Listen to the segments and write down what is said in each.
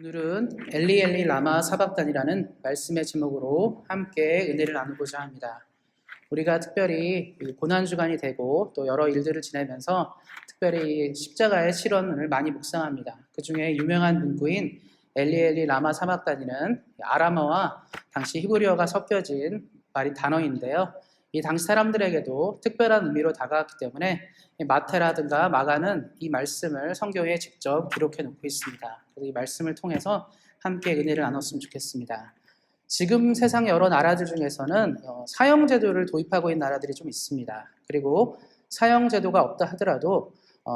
오늘은 엘리 라마 사박단이라는 말씀의 제목으로 함께 은혜를 나누고자 합니다. 우리가 특별히 고난주간이 되고 또 여러 일들을 지내면서 특별히 십자가의 실현을 많이 묵상합니다. 그 중에 유명한 문구인 엘리 라마 사박단이는 아람어와 당시 히브리어가 섞여진 단어인데요. 이 당시 사람들에게도 특별한 의미로 다가왔기 때문에 마태라든가 마가는 이 말씀을 성경에 직접 기록해 놓고 있습니다. 그래서 이 말씀을 통해서 함께 은혜를 나눴으면 좋겠습니다. 지금 세상 여러 나라들 중에서는 사형제도를 도입하고 있는 나라들이 좀 있습니다. 그리고 사형제도가 없다 하더라도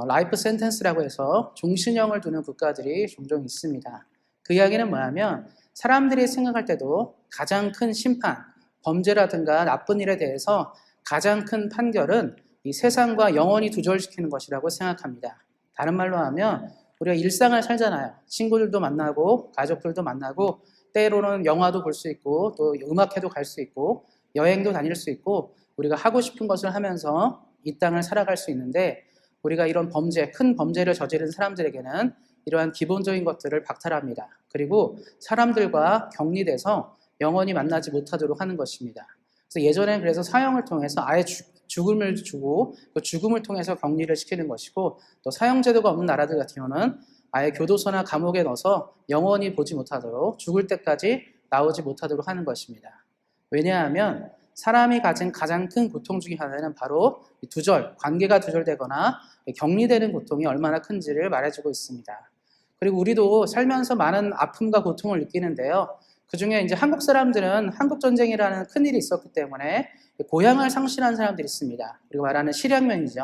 라이프 센텐스라고 해서 종신형을 두는 국가들이 종종 있습니다. 그 이야기는 뭐냐면 사람들이 생각할 때도 가장 큰 심판, 범죄라든가 나쁜 일에 대해서 가장 큰 판결은 이 세상과 영원히 두절시키는 것이라고 생각합니다. 다른 말로 하면 우리가 일상을 살잖아요. 친구들도 만나고 가족들도 만나고 때로는 영화도 볼 수 있고 또 음악회도 갈 수 있고 여행도 다닐 수 있고 우리가 하고 싶은 것을 하면서 이 땅을 살아갈 수 있는데 우리가 이런 범죄, 큰 범죄를 저지른 사람들에게는 이러한 기본적인 것들을 박탈합니다. 그리고 사람들과 격리돼서 영원히 만나지 못하도록 하는 것입니다. 그래서 예전엔 그래서 사형을 통해서 아예 죽음을 주고 그 죽음을 통해서 격리를 시키는 것이고 또 사형제도가 없는 나라들 같은 경우는 아예 교도소나 감옥에 넣어서 영원히 보지 못하도록 죽을 때까지 나오지 못하도록 하는 것입니다. 왜냐하면 사람이 가진 가장 큰 고통 중에 하나는 바로 두절, 관계가 두절되거나 격리되는 고통이 얼마나 큰지를 말해주고 있습니다. 그리고 우리도 살면서 많은 아픔과 고통을 느끼는데요. 그 중에 이제 한국 사람들은 한국전쟁이라는 큰일이 있었기 때문에 고향을 상실한 사람들이 있습니다. 우리가 말하는 실향민이죠.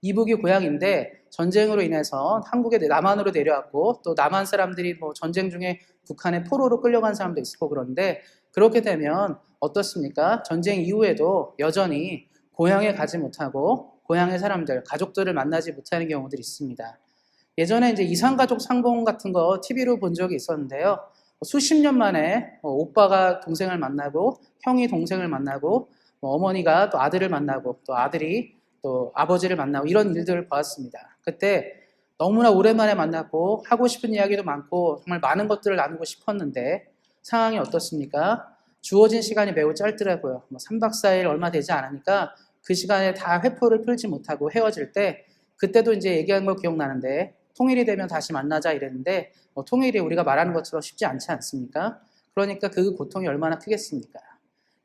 이북이 고향인데 전쟁으로 인해서 한국에 남한으로 내려왔고 또 남한 사람들이 뭐 전쟁 중에 북한에 포로로 끌려간 사람도 있고 그런데 그렇게 되면 어떻습니까? 전쟁 이후에도 여전히 고향에 가지 못하고 고향의 사람들, 가족들을 만나지 못하는 경우들이 있습니다. 예전에 이제 이산가족 상봉 같은 거 TV로 본 적이 있었는데요. 수십 년 만에 오빠가 동생을 만나고 형이 동생을 만나고 어머니가 또 아들을 만나고 또 아들이 또 아버지를 만나고 이런 일들을 보았습니다. 그때 너무나 오랜만에 만났고 하고 싶은 이야기도 많고 정말 많은 것들을 나누고 싶었는데 상황이 어떻습니까? 주어진 시간이 매우 짧더라고요. 3박 4일 얼마 되지 않으니까 그 시간에 다 회포를 풀지 못하고 헤어질 때 그때도 이제 얘기한 거 기억나는데 통일이 되면 다시 만나자 이랬는데 통일이 우리가 말하는 것처럼 쉽지 않지 않습니까? 그러니까 그 고통이 얼마나 크겠습니까?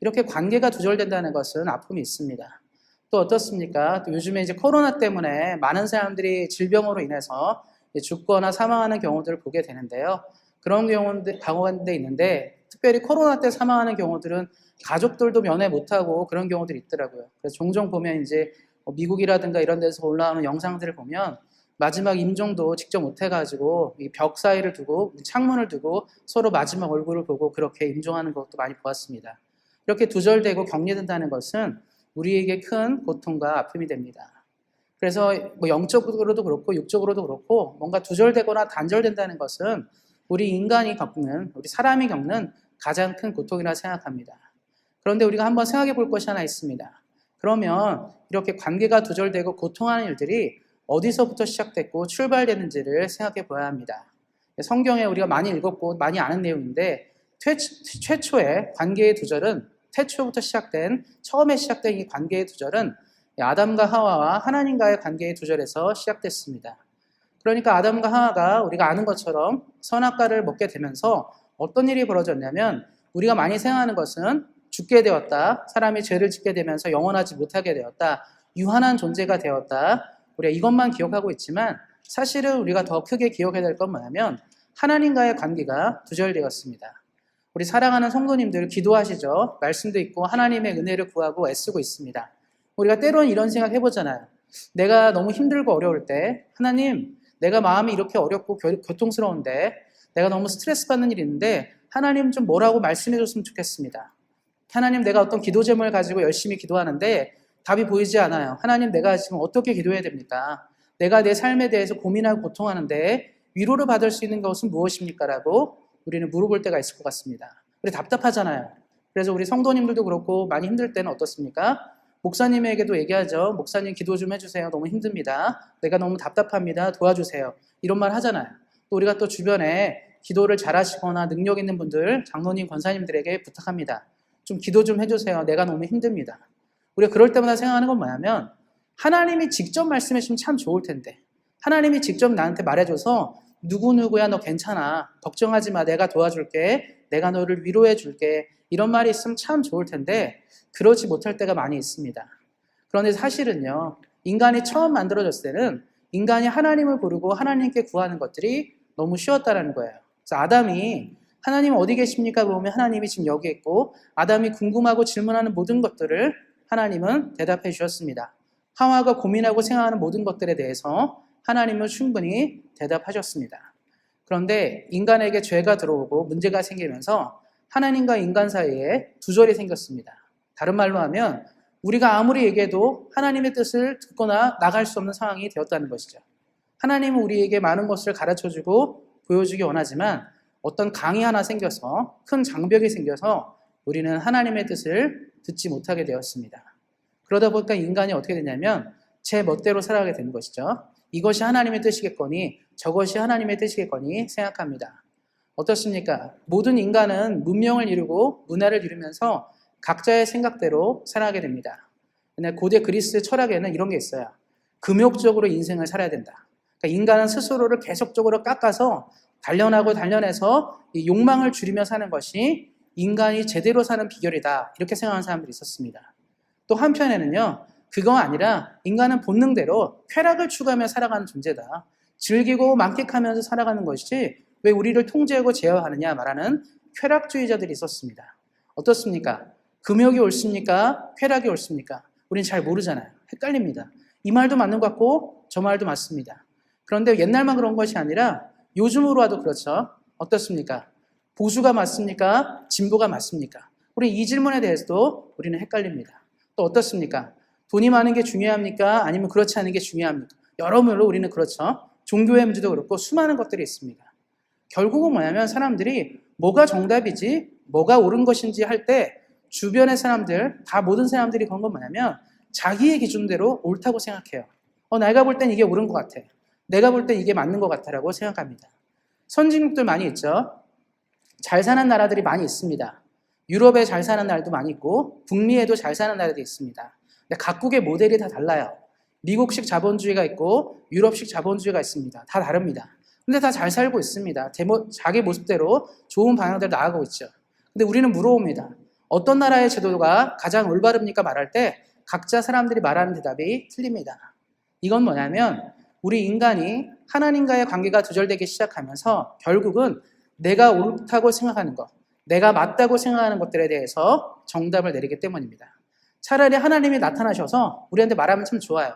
이렇게 관계가 두절된다는 것은 아픔이 있습니다. 또 어떻습니까? 또 요즘에 이제 코로나 때문에 많은 사람들이 질병으로 인해서 죽거나 사망하는 경우들을 보게 되는데요. 그런 경우들 가운데 있는데 특별히 코로나 때 사망하는 경우들은 가족들도 면회 못하고 그런 경우들이 있더라고요. 그래서 종종 보면 이제 미국이라든가 이런 데서 올라오는 영상들을 보면 마지막 임종도 직접 못해가지고 이 벽 사이를 두고 창문을 두고 서로 마지막 얼굴을 보고 그렇게 임종하는 것도 많이 보았습니다. 이렇게 두절되고 격리된다는 것은 우리에게 큰 고통과 아픔이 됩니다. 그래서 영적으로도 그렇고 육적으로도 그렇고 뭔가 두절되거나 단절된다는 것은 우리 인간이 겪는, 우리 사람이 겪는 가장 큰 고통이라 생각합니다. 그런데 우리가 한번 생각해 볼 것이 하나 있습니다. 그러면 이렇게 관계가 두절되고 고통하는 일들이 어디서부터 시작됐고 출발되는지를 생각해 봐야 합니다. 성경에 우리가 많이 읽었고 많이 아는 내용인데 최초의 관계의 두절은 태초부터 처음에 시작된 이 관계의 두절은 아담과 하와와 하나님과의 관계의 두절에서 시작됐습니다. 그러니까 아담과 하와가 우리가 아는 것처럼 선악과를 먹게 되면서 어떤 일이 벌어졌냐면 우리가 많이 생각하는 것은 죽게 되었다. 사람이 죄를 짓게 되면서 영원하지 못하게 되었다. 유한한 존재가 되었다. 우리가 이것만 기억하고 있지만 사실은 우리가 더 크게 기억해야 될 건 뭐냐면 하나님과의 관계가 두절되었습니다. 우리 사랑하는 성도님들 기도하시죠. 말씀도 있고 하나님의 은혜를 구하고 애쓰고 있습니다. 우리가 때로는 이런 생각 해보잖아요. 내가 너무 힘들고 어려울 때 하나님 내가 마음이 이렇게 어렵고 고통스러운데 내가 너무 스트레스 받는 일이 있는데 하나님 좀 뭐라고 말씀해 줬으면 좋겠습니다. 하나님 내가 어떤 기도 제목을 가지고 열심히 기도하는데 답이 보이지 않아요. 하나님 내가 지금 어떻게 기도해야 됩니까? 내가 내 삶에 대해서 고민하고 고통하는데 위로를 받을 수 있는 것은 무엇입니까? 라고 우리는 물어볼 때가 있을 것 같습니다. 우리 답답하잖아요. 그래서 우리 성도님들도 그렇고 많이 힘들 때는 어떻습니까? 목사님에게도 얘기하죠. 목사님 기도 좀 해주세요. 너무 힘듭니다. 내가 너무 답답합니다. 도와주세요. 이런 말 하잖아요. 또 우리가 또 주변에 기도를 잘하시거나 능력 있는 분들, 장로님, 권사님들에게 부탁합니다. 좀 기도 좀 해주세요. 내가 너무 힘듭니다. 우리가 그럴 때마다 생각하는 건 뭐냐면 하나님이 직접 말씀해 주시면 참 좋을 텐데 하나님이 직접 나한테 말해줘서 누구누구야 너 괜찮아. 걱정하지 마. 내가 도와줄게. 내가 너를 위로해 줄게. 이런 말이 있으면 참 좋을 텐데 그러지 못할 때가 많이 있습니다. 그런데 사실은요. 인간이 처음 만들어졌을 때는 인간이 하나님을 부르고 하나님께 구하는 것들이 너무 쉬웠다는 거예요. 그래서 아담이 하나님 어디 계십니까? 보면 하나님이 지금 여기 있고 아담이 궁금하고 질문하는 모든 것들을 하나님은 대답해 주셨습니다. 하와가 고민하고 생각하는 모든 것들에 대해서 하나님은 충분히 대답하셨습니다. 그런데 인간에게 죄가 들어오고 문제가 생기면서 하나님과 인간 사이에 두절이 생겼습니다. 다른 말로 하면 우리가 아무리 얘기해도 하나님의 뜻을 듣거나 나갈 수 없는 상황이 되었다는 것이죠. 하나님은 우리에게 많은 것을 가르쳐주고 보여주기 원하지만 어떤 강이 하나 생겨서 큰 장벽이 생겨서 우리는 하나님의 뜻을 듣지 못하게 되었습니다. 그러다 보니까 인간이 어떻게 되냐면 제 멋대로 살아가게 되는 것이죠. 이것이 하나님의 뜻이겠거니 저것이 하나님의 뜻이겠거니 생각합니다. 어떻습니까? 모든 인간은 문명을 이루고 문화를 이루면서 각자의 생각대로 살아가게 됩니다. 근데 고대 그리스 철학에는 이런 게 있어요. 금욕적으로 인생을 살아야 된다. 그러니까 인간은 스스로를 계속적으로 깎아서 단련해서 이 욕망을 줄이며 사는 것이 인간이 제대로 사는 비결이다. 이렇게 생각하는 사람들이 있었습니다. 또 한편에는요. 그거 아니라 인간은 본능대로 쾌락을 추구하며 살아가는 존재다. 즐기고 만끽하면서 살아가는 것이 왜 우리를 통제하고 제어하느냐 말하는 쾌락주의자들이 있었습니다. 어떻습니까? 금욕이 옳습니까? 쾌락이 옳습니까? 우린 잘 모르잖아요. 헷갈립니다. 이 말도 맞는 것 같고 저 말도 맞습니다. 그런데 옛날만 그런 것이 아니라 요즘으로 와도 그렇죠. 어떻습니까? 보수가 맞습니까? 진보가 맞습니까? 우리 이 질문에 대해서도 우리는 헷갈립니다. 또 어떻습니까? 돈이 많은 게 중요합니까? 아니면 그렇지 않은 게 중요합니까? 여러모로 우리는 그렇죠. 종교의 문제도 그렇고 수많은 것들이 있습니다. 결국은 뭐냐면 사람들이 뭐가 정답이지 뭐가 옳은 것인지 할 때 주변의 사람들, 다 모든 사람들이 그런 건 뭐냐면 자기의 기준대로 옳다고 생각해요. 내가 볼 땐 이게 옳은 것 같아. 내가 볼 땐 이게 맞는 것 같아라고 생각합니다. 선진국들 많이 있죠. 잘 사는 나라들이 많이 있습니다. 유럽에 잘 사는 나라도 많이 있고 북미에도 잘 사는 나라도 있습니다. 근데 각국의 모델이 다 달라요. 미국식 자본주의가 있고 유럽식 자본주의가 있습니다. 다 다릅니다. 근데 다 잘 살고 있습니다. 자기 모습대로 좋은 방향대로 나아가고 있죠. 근데 우리는 물어봅니다. 어떤 나라의 제도가 가장 올바릅니까? 말할 때 각자 사람들이 말하는 대답이 틀립니다. 이건 뭐냐면 우리 인간이 하나님과의 관계가 두절되기 시작하면서 결국은 내가 옳다고 생각하는 것, 내가 맞다고 생각하는 것들에 대해서 정답을 내리기 때문입니다. 차라리 하나님이 나타나셔서 우리한테 말하면 참 좋아요.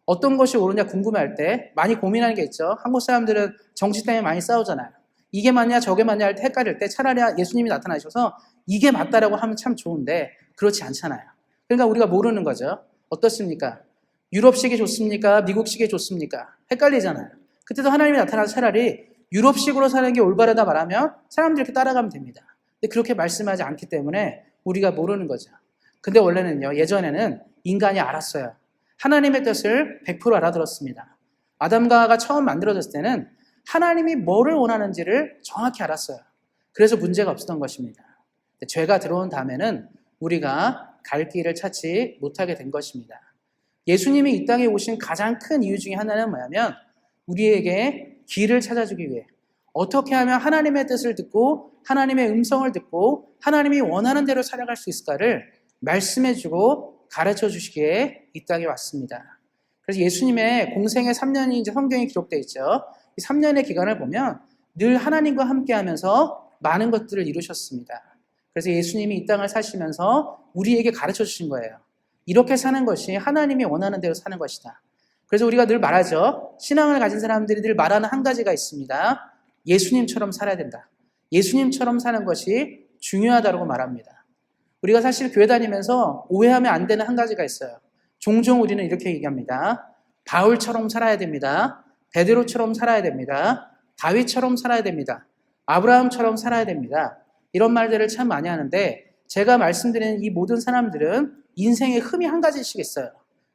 어떤 것이 옳으냐 궁금해할 때 많이 고민하는 게 있죠. 한국 사람들은 정치 때문에 많이 싸우잖아요. 이게 맞냐 저게 맞냐 할 때 헷갈릴 때 차라리 예수님이 나타나셔서 이게 맞다라고 하면 참 좋은데 그렇지 않잖아요. 그러니까 우리가 모르는 거죠. 어떻습니까? 유럽식이 좋습니까? 미국식이 좋습니까? 헷갈리잖아요. 그때도 하나님이 나타나서 차라리 유럽식으로 사는 게 올바르다 말하면 사람들이 이렇게 따라가면 됩니다. 근데 그렇게 말씀하지 않기 때문에 우리가 모르는 거죠. 근데 원래는요, 예전에는 인간이 알았어요. 하나님의 뜻을 100% 알아들었습니다. 아담과 하와가 처음 만들어졌을 때는 하나님이 뭐를 원하는지를 정확히 알았어요. 그래서 문제가 없었던 것입니다. 죄가 들어온 다음에는 우리가 갈 길을 찾지 못하게 된 것입니다. 예수님이 이 땅에 오신 가장 큰 이유 중에 하나는 뭐냐면 우리에게 길을 찾아주기 위해 어떻게 하면 하나님의 뜻을 듣고 하나님의 음성을 듣고 하나님이 원하는 대로 살아갈 수 있을까를 말씀해주고 가르쳐 주시기에 이 땅에 왔습니다. 그래서 예수님의 공생의 3년이 이제 성경에 기록되어 있죠. 이 3년의 기간을 보면 늘 하나님과 함께 하면서 많은 것들을 이루셨습니다. 그래서 예수님이 이 땅을 사시면서 우리에게 가르쳐 주신 거예요. 이렇게 사는 것이 하나님이 원하는 대로 사는 것이다. 그래서 우리가 늘 말하죠. 신앙을 가진 사람들이 늘 말하는 한 가지가 있습니다. 예수님처럼 살아야 된다. 예수님처럼 사는 것이 중요하다고 말합니다. 우리가 사실 교회 다니면서 오해하면 안 되는 한 가지가 있어요. 종종 우리는 이렇게 얘기합니다. 바울처럼 살아야 됩니다. 베드로처럼 살아야 됩니다. 다윗처럼 살아야 됩니다. 아브라함처럼 살아야 됩니다. 이런 말들을 참 많이 하는데 제가 말씀드리는 이 모든 사람들은 인생의 흠이 한 가지씩 있어요.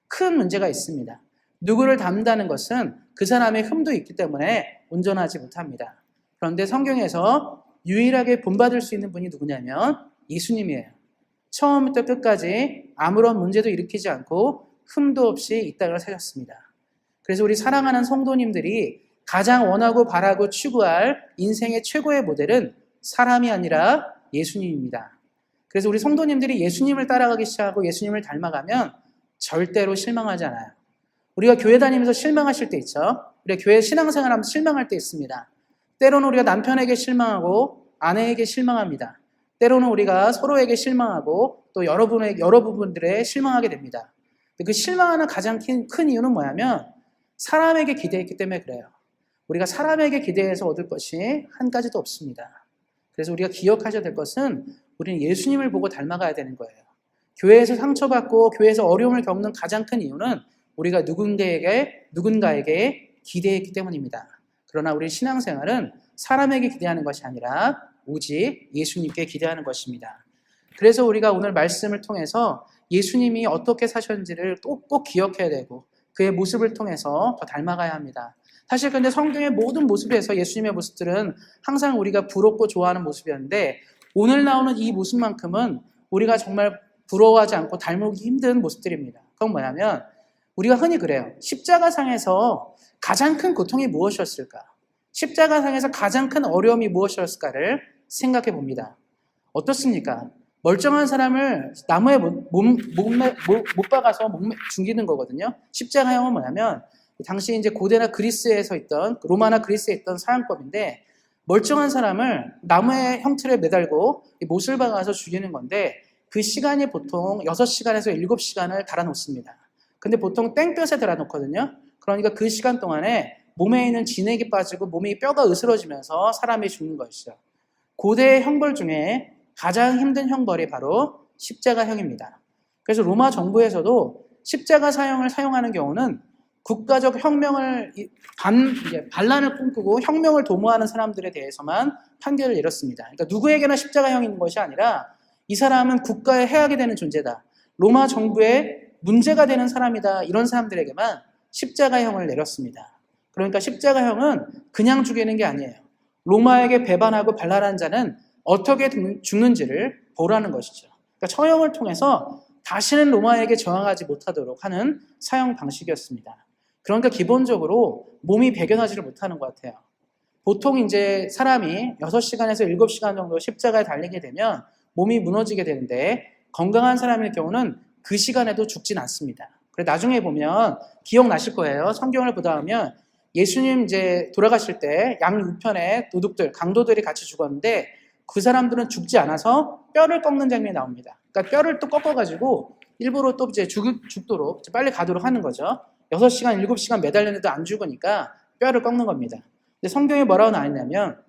큰 문제가 있습니다. 누구를 닮는다는 것은 그 사람의 흠도 있기 때문에 온전하지 못합니다. 그런데 성경에서 유일하게 본받을 수 있는 분이 누구냐면 예수님이에요. 처음부터 끝까지 아무런 문제도 일으키지 않고 흠도 없이 이 땅을 사셨습니다. 그래서 우리 사랑하는 성도님들이 가장 원하고 바라고 추구할 인생의 최고의 모델은 사람이 아니라 예수님입니다. 그래서 우리 성도님들이 예수님을 따라가기 시작하고 예수님을 닮아가면 절대로 실망하지 않아요. 우리가 교회 다니면서 실망하실 때 있죠. 우리가 교회 신앙생활하면서 실망할 때 있습니다. 때로는 우리가 남편에게 실망하고 아내에게 실망합니다. 때로는 우리가 서로에게 실망하고 또 여러 부분들에 실망하게 됩니다. 그 실망하는 가장 큰 이유는 뭐냐면 사람에게 기대했기 때문에 그래요. 우리가 사람에게 기대해서 얻을 것이 한 가지도 없습니다. 그래서 우리가 기억하셔야 될 것은 우리는 예수님을 보고 닮아가야 되는 거예요. 교회에서 상처받고 교회에서 어려움을 겪는 가장 큰 이유는 우리가 누군가에게 기대했기 때문입니다. 그러나 우리 신앙생활은 사람에게 기대하는 것이 아니라 오직 예수님께 기대하는 것입니다. 그래서 우리가 오늘 말씀을 통해서 예수님이 어떻게 사셨는지를 꼭 기억해야 되고 그의 모습을 통해서 더 닮아가야 합니다. 사실 근데 성경의 모든 모습에서 예수님의 모습들은 항상 우리가 부럽고 좋아하는 모습이었는데 오늘 나오는 이 모습만큼은 우리가 정말 부러워하지 않고 닮기 힘든 모습들입니다. 그건 뭐냐면 우리가 흔히 그래요. 십자가상에서 가장 큰 고통이 무엇이었을까? 십자가상에서 가장 큰 어려움이 무엇이었을까를 생각해 봅니다. 어떻습니까? 멀쩡한 사람을 나무에 못 박아서 죽이는 거거든요. 십자가형은 뭐냐면 당시 이제 고대나 그리스에서 있던 로마나 그리스에 있던 사형법인데 멀쩡한 사람을 나무의 형틀에 매달고 못을 박아서 죽이는 건데 그 시간이 보통 6시간에서 7시간을 달아놓습니다. 근데 보통 땡볕에 달아놓거든요. 그러니까 그 시간 동안에 몸에 있는 진액이 빠지고 몸이 뼈가 으스러지면서 사람이 죽는 것이죠. 고대의 형벌 중에 가장 힘든 형벌이 바로 십자가형입니다. 그래서 로마 정부에서도 십자가 사형을 사용하는 경우는 국가적 혁명을 반란을 꿈꾸고 혁명을 도모하는 사람들에 대해서만 판결을 내렸습니다. 그러니까 누구에게나 십자가형이 있는 것이 아니라 이 사람은 국가에 해악이 되는 존재다. 로마 정부에 문제가 되는 사람이다. 이런 사람들에게만 십자가형을 내렸습니다. 그러니까 십자가형은 그냥 죽이는 게 아니에요. 로마에게 배반하고 반란한 자는 어떻게 죽는지를 보라는 것이죠. 그러니까 처형을 통해서 다시는 로마에게 저항하지 못하도록 하는 사형 방식이었습니다. 그러니까 기본적으로 몸이 배견하지를 못하는 것 같아요. 보통 이제 사람이 6시간에서 7시간 정도 십자가에 달리게 되면 몸이 무너지게 되는데 건강한 사람일 경우는 그 시간에도 죽진 않습니다. 그래서 나중에 보면 기억나실 거예요. 성경을 보다 보면 예수님 이제 돌아가실 때 양 우편에 도둑들, 강도들이 같이 죽었는데 그 사람들은 죽지 않아서 뼈를 꺾는 장면이 나옵니다. 그러니까 뼈를 또 꺾어가지고 일부러 또 이제 죽도록 빨리 가도록 하는 거죠. 6시간, 7시간 매달렸는데도 안 죽으니까 뼈를 꺾는 겁니다. 근데 성경에 뭐라고 나왔냐면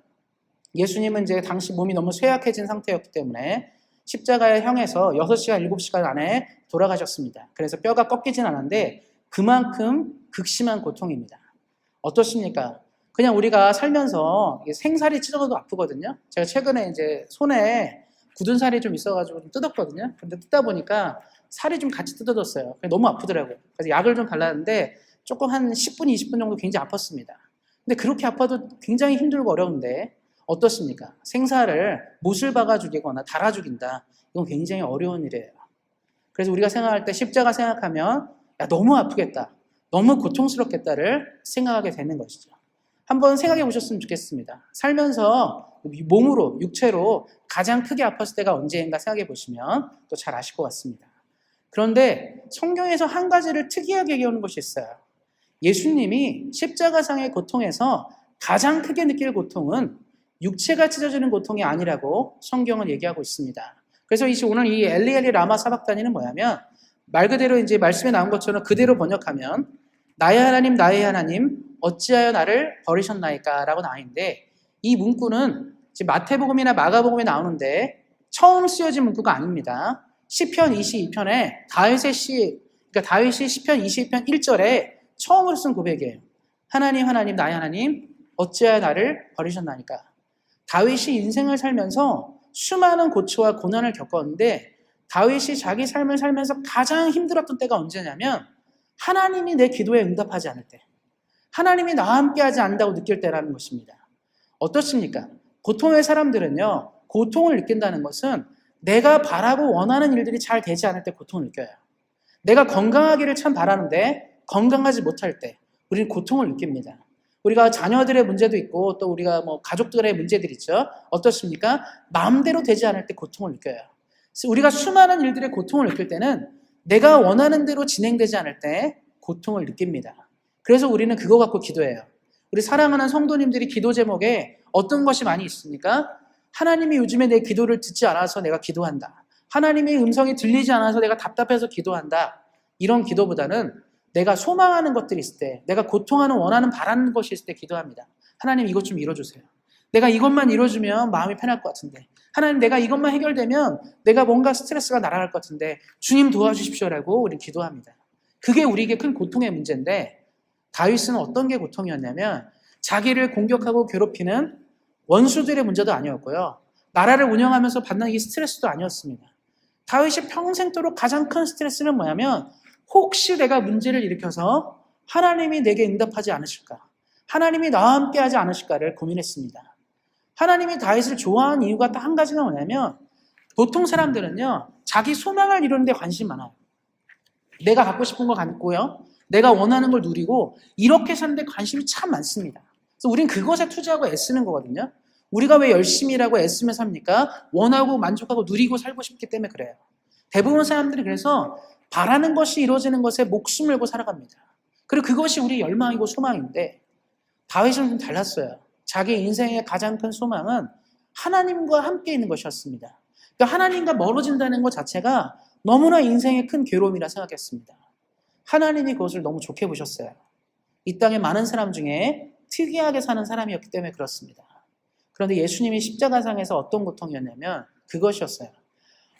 예수님은 이제 당시 몸이 너무 쇠약해진 상태였기 때문에 십자가의 형에서 6시간, 7시간 안에 돌아가셨습니다. 그래서 뼈가 꺾이진 않았는데 그만큼 극심한 고통입니다. 어떻습니까? 그냥 우리가 살면서 생살이 찢어져도 아프거든요. 제가 최근에 이제 손에 굳은 살이 좀 있어가지고 좀 뜯었거든요. 근데 뜯다 보니까 살이 좀 같이 뜯어졌어요. 너무 아프더라고요. 그래서 약을 좀 발랐는데 조금 한 10분, 20분 정도 굉장히 아팠습니다. 근데 그렇게 아파도 굉장히 힘들고 어려운데 어떻습니까? 생사를 못을 박아 죽이거나 달아 죽인다. 이건 굉장히 어려운 일이에요. 그래서 우리가 생각할 때 십자가 생각하면 야, 너무 아프겠다. 너무 고통스럽겠다를 생각하게 되는 것이죠. 한번 생각해 보셨으면 좋겠습니다. 살면서 몸으로, 육체로 가장 크게 아팠을 때가 언제인가 생각해 보시면 또 잘 아실 것 같습니다. 그런데 성경에서 한 가지를 특이하게 얘기하는 것이 있어요. 예수님이 십자가상의 고통에서 가장 크게 느낄 고통은 육체가 찢어지는 고통이 아니라고 성경은 얘기하고 있습니다. 그래서 오늘 이 엘리 라마 사박다니는 뭐냐면 말 그대로 이제 말씀에 나온 것처럼 그대로 번역하면 나의 하나님 어찌하여 나를 버리셨나이까 라고 나와 있는데 이 문구는 마태복음이나 마가복음에 나오는데 처음 쓰여진 문구가 아닙니다. 시편 22편에 다윗이 시편 22편 1절에 처음으로 쓴 고백이에요. 하나님 나의 하나님 어찌하여 나를 버리셨나이까. 다윗이 인생을 살면서 수많은 고초와 고난을 겪었는데 다윗이 자기 삶을 살면서 가장 힘들었던 때가 언제냐면 하나님이 내 기도에 응답하지 않을 때, 하나님이 나와 함께하지 않는다고 느낄 때라는 것입니다. 어떻습니까? 보통의 사람들은요, 고통을 느낀다는 것은 내가 바라고 원하는 일들이 잘 되지 않을 때 고통을 느껴요. 내가 건강하기를 참 바라는데 건강하지 못할 때 우리는 고통을 느낍니다. 우리가 자녀들의 문제도 있고 또 우리가 가족들의 문제들이 있죠. 어떻습니까? 마음대로 되지 않을 때 고통을 느껴요. 우리가 수많은 일들의 고통을 느낄 때는 내가 원하는 대로 진행되지 않을 때 고통을 느낍니다. 그래서 우리는 그거 갖고 기도해요. 우리 사랑하는 성도님들이 기도 제목에 어떤 것이 많이 있습니까? 하나님이 요즘에 내 기도를 듣지 않아서 내가 기도한다. 하나님의 음성이 들리지 않아서 내가 답답해서 기도한다. 이런 기도보다는 내가 소망하는 것들이 있을 때, 내가 고통하는, 원하는, 바라는 것이 있을 때 기도합니다. 하나님 이것 좀 이뤄주세요. 내가 이것만 이뤄주면 마음이 편할 것 같은데, 하나님 내가 이것만 해결되면 내가 뭔가 스트레스가 날아갈 것 같은데 주님 도와주십시오라고 우리 기도합니다. 그게 우리에게 큰 고통의 문제인데, 다윗은 어떤 게 고통이었냐면 자기를 공격하고 괴롭히는 원수들의 문제도 아니었고요, 나라를 운영하면서 받는 이 스트레스도 아니었습니다. 다윗이 평생도록 가장 큰 스트레스는 뭐냐면, 혹시 내가 문제를 일으켜서 하나님이 내게 응답하지 않으실까, 하나님이 나와 함께 하지 않으실까를 고민했습니다. 하나님이 다윗을 좋아하는 이유가 딱 한 가지가 뭐냐면, 보통 사람들은요, 자기 소망을 이루는 데 관심이 많아요. 내가 갖고 싶은 걸 갖고요, 내가 원하는 걸 누리고 이렇게 사는 데 관심이 참 많습니다. 그래서 우린 그것에 투자하고 애쓰는 거거든요. 우리가 왜 열심히 일하고 애쓰며 삽니까? 원하고 만족하고 누리고 살고 싶기 때문에 그래요. 대부분 사람들이 그래서 바라는 것이 이루어지는 것에 목숨을 걸고 살아갑니다. 그리고 그것이 우리 열망이고 소망인데, 다윗은 좀 달랐어요. 자기 인생의 가장 큰 소망은 하나님과 함께 있는 것이었습니다. 그러니까 하나님과 멀어진다는 것 자체가 너무나 인생의 큰 괴로움이라 생각했습니다. 하나님이 그것을 너무 좋게 보셨어요. 이 땅에 많은 사람 중에 특이하게 사는 사람이었기 때문에 그렇습니다. 그런데 예수님이 십자가상에서 어떤 고통이었냐면 그것이었어요.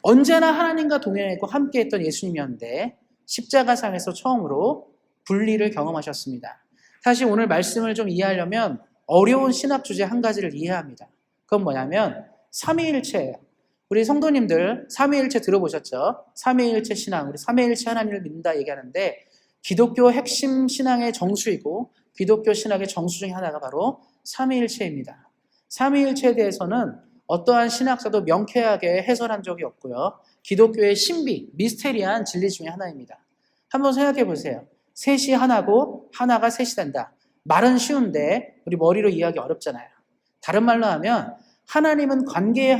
언제나 하나님과 동행했고 함께했던 예수님이었는데 십자가상에서 처음으로 분리를 경험하셨습니다. 사실 오늘 말씀을 좀 이해하려면 어려운 신학 주제 한 가지를 이해해야 합니다. 그건 뭐냐면 삼위일체예요. 우리 성도님들 삼위일체 들어보셨죠? 삼위일체 신앙, 우리 삼위일체 하나님을 믿는다 얘기하는데, 기독교 핵심 신앙의 정수이고 기독교 신학의 정수 중에 하나가 바로 삼위일체입니다. 삼위일체에 대해서는 어떠한 신학자도 명쾌하게 해설한 적이 없고요, 기독교의 신비, 미스테리한 진리 중에 하나입니다. 한번 생각해 보세요. 셋이 하나고 하나가 셋이 된다. 말은 쉬운데 우리 머리로 이해하기 어렵잖아요. 다른 말로 하면 하나님은 관계의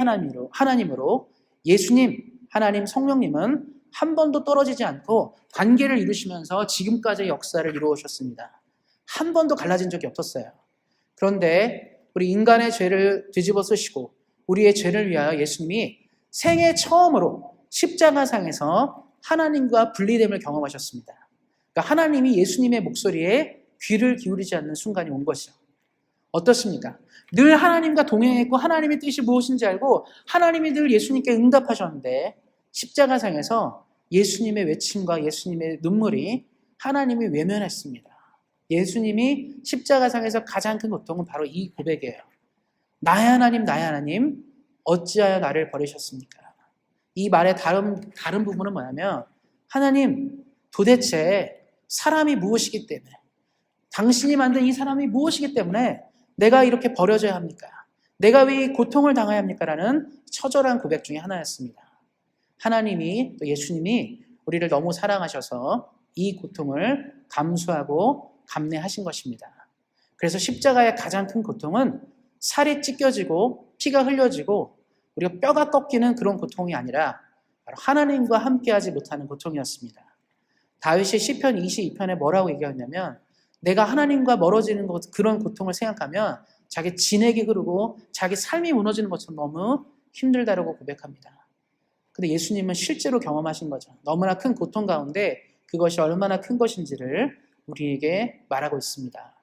하나님으로 예수님, 하나님, 성령님은 한 번도 떨어지지 않고 관계를 이루시면서 지금까지의 역사를 이루어오셨습니다. 한 번도 갈라진 적이 없었어요. 그런데 우리 인간의 죄를 뒤집어 쓰시고 우리의 죄를 위하여 예수님이 생애 처음으로 십자가상에서 하나님과 분리됨을 경험하셨습니다. 그러니까 하나님이 예수님의 목소리에 귀를 기울이지 않는 순간이 온 것이죠. 어떻습니까? 늘 하나님과 동행했고 하나님의 뜻이 무엇인지 알고 하나님이 늘 예수님께 응답하셨는데, 십자가상에서 예수님의 외침과 예수님의 눈물이 하나님이 외면했습니다. 예수님이 십자가상에서 가장 큰 고통은 바로 이 고백이에요. 나의 하나님, 나의 하나님, 어찌하여 나를 버리셨습니까? 이 말의 다른 부분은 뭐냐면, 하나님, 도대체 사람이 무엇이기 때문에, 당신이 만든 이 사람이 무엇이기 때문에 내가 이렇게 버려져야 합니까? 내가 왜 이 고통을 당해야 합니까? 라는 처절한 고백 중에 하나였습니다. 하나님이, 또 예수님이 우리를 너무 사랑하셔서 이 고통을 감수하고 감내하신 것입니다. 그래서 십자가의 가장 큰 고통은 살이 찢겨지고 피가 흘려지고 우리가 뼈가 꺾이는 그런 고통이 아니라 바로 하나님과 함께하지 못하는 고통이었습니다. 다윗이 시편 22편에 뭐라고 얘기하냐면, 내가 하나님과 멀어지는 그런 고통을 생각하면 자기 진액이 흐르고 자기 삶이 무너지는 것처럼 너무 힘들다라고 고백합니다. 근데 예수님은 실제로 경험하신 거죠. 너무나 큰 고통 가운데 그것이 얼마나 큰 것인지를 우리에게 말하고 있습니다.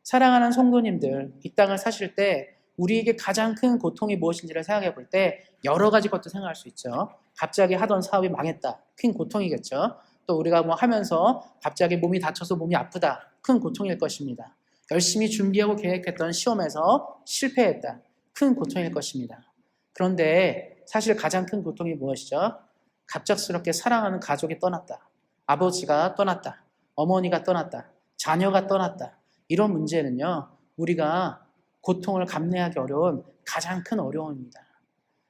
사랑하는 성도님들, 이 땅을 사실 때 우리에게 가장 큰 고통이 무엇인지를 생각해 볼 때 여러 가지 것도 생각할 수 있죠. 갑자기 하던 사업이 망했다. 큰 고통이겠죠. 또 우리가 하면서 갑자기 몸이 다쳐서 몸이 아프다. 큰 고통일 것입니다. 열심히 준비하고 계획했던 시험에서 실패했다. 큰 고통일 것입니다. 그런데 사실 가장 큰 고통이 무엇이죠? 갑작스럽게 사랑하는 가족이 떠났다. 아버지가 떠났다. 어머니가 떠났다. 자녀가 떠났다. 이런 문제는요, 우리가 고통을 감내하기 어려운 가장 큰 어려움입니다.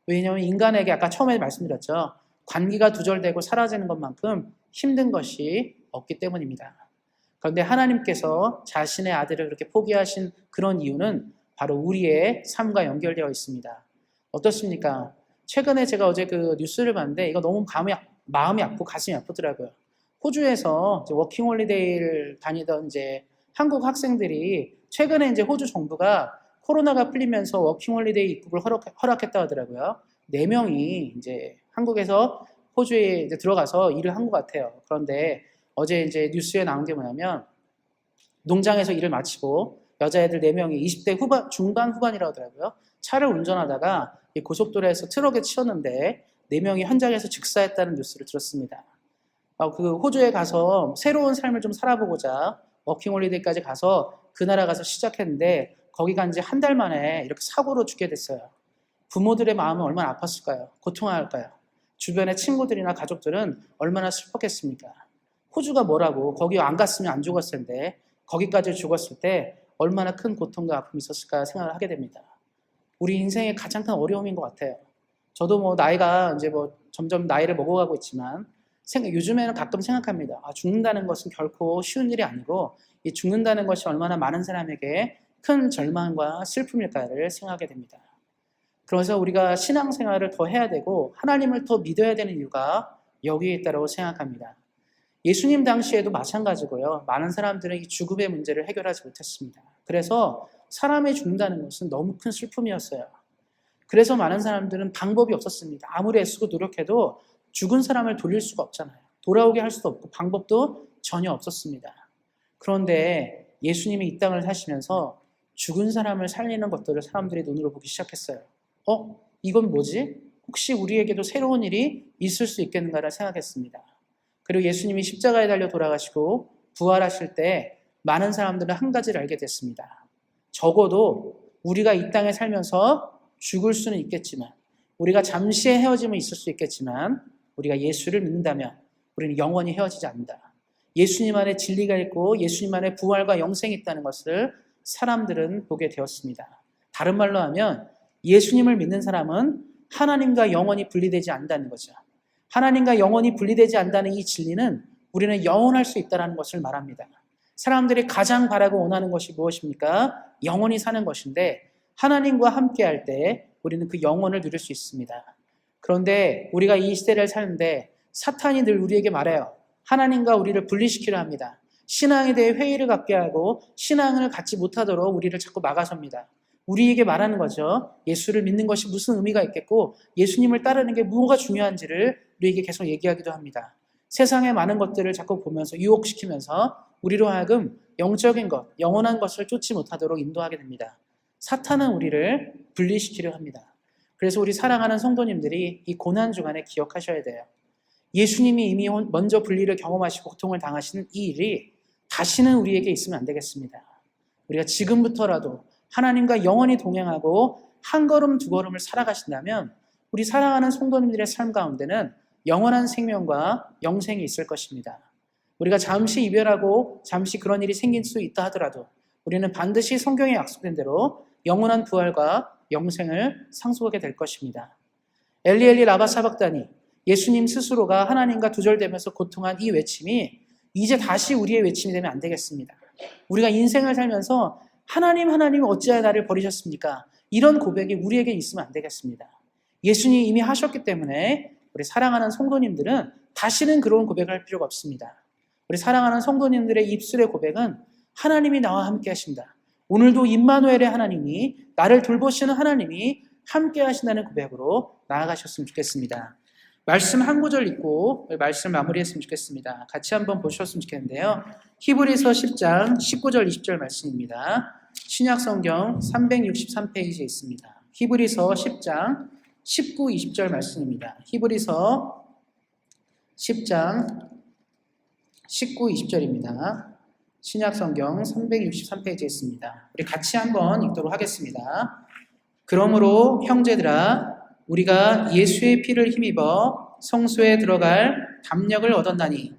왜냐하면 인간에게 아까 처음에 말씀드렸죠. 관계가 두절되고 사라지는 것만큼 힘든 것이 없기 때문입니다. 그런데 하나님께서 자신의 아들을 그렇게 포기하신 그런 이유는 바로 우리의 삶과 연결되어 있습니다. 어떻습니까? 최근에 제가 어제 그 뉴스를 봤는데 이거 너무 마음이 아프고 가슴이 아프더라고요. 호주에서 워킹홀리데이를 다니던 이제 한국 학생들이 최근에 이제 호주 정부가 코로나가 풀리면서 워킹홀리데이 입국을 허락했다 하더라고요. 4명이 이제 한국에서 호주에 이제 들어가서 일을 한 것 같아요. 그런데 어제 이제 뉴스에 나온 게 뭐냐면 농장에서 일을 마치고 여자애들 4명이 20대 중반 후반이라고 하더라고요. 차를 운전하다가 고속도로에서 트럭에 치였는데 4명이 현장에서 즉사했다는 뉴스를 들었습니다. 그 호주에 가서 새로운 삶을 좀 살아보고자 워킹홀리데이까지 가서 그 나라 가서 시작했는데 거기 간 지 한 달 만에 이렇게 사고로 죽게 됐어요. 부모들의 마음은 얼마나 아팠을까요? 고통할까요? 주변의 친구들이나 가족들은 얼마나 슬펐겠습니까? 호주가 뭐라고 거기 안 갔으면 안 죽었을 텐데 거기까지 죽었을 때 얼마나 큰 고통과 아픔이 있었을까 생각을 하게 됩니다. 우리 인생의 가장 큰 어려움인 것 같아요. 저도 뭐 나이가 이제 뭐 점점 나이를 먹어가고 있지만 요즘에는 가끔 생각합니다. 죽는다는 것은 결코 쉬운 일이 아니고 이 죽는다는 것이 얼마나 많은 사람에게 큰 절망과 슬픔일까를 생각하게 됩니다. 그래서 우리가 신앙생활을 더 해야 되고 하나님을 더 믿어야 되는 이유가 여기에 있다고 생각합니다. 예수님 당시에도 마찬가지고요. 많은 사람들은 이 죽음의 문제를 해결하지 못했습니다. 그래서 사람이 죽는다는 것은 너무 큰 슬픔이었어요. 그래서 많은 사람들은 방법이 없었습니다. 아무리 애쓰고 노력해도 죽은 사람을 돌릴 수가 없잖아요. 돌아오게 할 수도 없고 방법도 전혀 없었습니다. 그런데 예수님이 이 땅을 사시면서 죽은 사람을 살리는 것들을 사람들이 눈으로 보기 시작했어요. 이건 뭐지? 혹시 우리에게도 새로운 일이 있을 수 있겠는가를 생각했습니다. 그리고 예수님이 십자가에 달려 돌아가시고 부활하실 때 많은 사람들은 한 가지를 알게 됐습니다. 적어도 우리가 이 땅에 살면서 죽을 수는 있겠지만, 우리가 잠시의 헤어짐은 있을 수 있겠지만 우리가 예수를 믿는다면 우리는 영원히 헤어지지 않는다. 예수님 안에 진리가 있고 예수님 안에 부활과 영생이 있다는 것을 사람들은 보게 되었습니다. 다른 말로 하면 예수님을 믿는 사람은 하나님과 영원히 분리되지 않는다는 거죠. 하나님과 영원히 분리되지 않는다는 이 진리는 우리는 영원할 수 있다는 것을 말합니다. 사람들이 가장 바라고 원하는 것이 무엇입니까? 영원히 사는 것인데 하나님과 함께할 때 우리는 그 영원을 누릴 수 있습니다. 그런데 우리가 이 시대를 사는데 사탄이 늘 우리에게 말해요. 하나님과 우리를 분리시키려 합니다. 신앙에 대해 회의를 갖게 하고 신앙을 갖지 못하도록 우리를 자꾸 막아섭니다. 우리에게 말하는 거죠. 예수를 믿는 것이 무슨 의미가 있겠고 예수님을 따르는 게 뭐가 중요한지를 우리에게 계속 얘기하기도 합니다. 세상의 많은 것들을 자꾸 보면서 유혹시키면서 우리로 하여금 영적인 것, 영원한 것을 쫓지 못하도록 인도하게 됩니다. 사탄은 우리를 분리시키려 합니다. 그래서 우리 사랑하는 성도님들이 이 고난주간에 기억하셔야 돼요. 예수님이 이미 먼저 분리를 경험하시고 고통을 당하시는 이 일이 다시는 우리에게 있으면 안 되겠습니다. 우리가 지금부터라도 하나님과 영원히 동행하고 한 걸음 두 걸음을 살아가신다면 우리 사랑하는 성도님들의 삶 가운데는 영원한 생명과 영생이 있을 것입니다. 우리가 잠시 이별하고 잠시 그런 일이 생길 수 있다 하더라도 우리는 반드시 성경에 약속된 대로 영원한 부활과 영생을 상속하게 될 것입니다. 엘리 엘리 라바 사박다니, 예수님 스스로가 하나님과 두절되면서 고통한 이 외침이 이제 다시 우리의 외침이 되면 안 되겠습니다. 우리가 인생을 살면서 하나님 어찌하여 나를 버리셨습니까? 이런 고백이 우리에게 있으면 안 되겠습니다. 예수님이 이미 하셨기 때문에 우리 사랑하는 성도님들은 다시는 그런 고백을 할 필요가 없습니다. 우리 사랑하는 성도님들의 입술의 고백은 하나님이 나와 함께 하신다. 오늘도 임마누엘의 하나님이, 나를 돌보시는 하나님이 함께 하신다는 고백으로 나아가셨으면 좋겠습니다. 말씀 한 구절 읽고 말씀 마무리했으면 좋겠습니다. 같이 한번 보셨으면 좋겠는데요. 히브리서 10장 19절 20절 말씀입니다. 신약성경 363페이지에 있습니다. 히브리서 10장 19, 20절 말씀입니다. 히브리서 10장 19, 20절입니다. 신약성경 363페이지에 있습니다. 우리 같이 한번 읽도록 하겠습니다. 그러므로 형제들아, 우리가 예수의 피를 힘입어 성소에 들어갈 담력을 얻었나니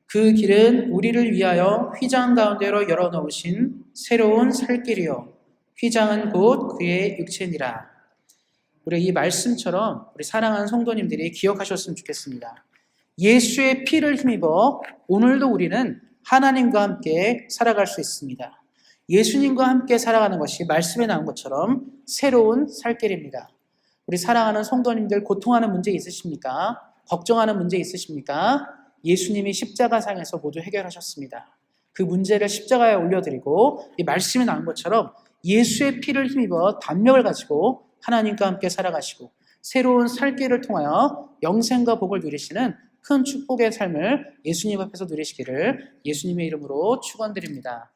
그 길은 우리를 위하여 휘장 가운데로 열어놓으신 새로운 살 길이요 휘장은 곧 그의 육체니라. 우리 이 말씀처럼 우리 사랑하는 성도님들이 기억하셨으면 좋겠습니다. 예수의 피를 힘입어 오늘도 우리는 하나님과 함께 살아갈 수 있습니다. 예수님과 함께 살아가는 것이 말씀에 나온 것처럼 새로운 살 길입니다. 우리 사랑하는 성도님들 고통하는 문제 있으십니까? 걱정하는 문제 있으십니까? 예수님이 십자가상에서 모두 해결하셨습니다. 그 문제를 십자가에 올려드리고 이 말씀에 나온 것처럼 예수의 피를 힘입어 담력을 가지고 하나님과 함께 살아가시고 새로운 살 길을 통하여 영생과 복을 누리시는 큰 축복의 삶을 예수님 앞에서 누리시기를 예수님의 이름으로 축원드립니다.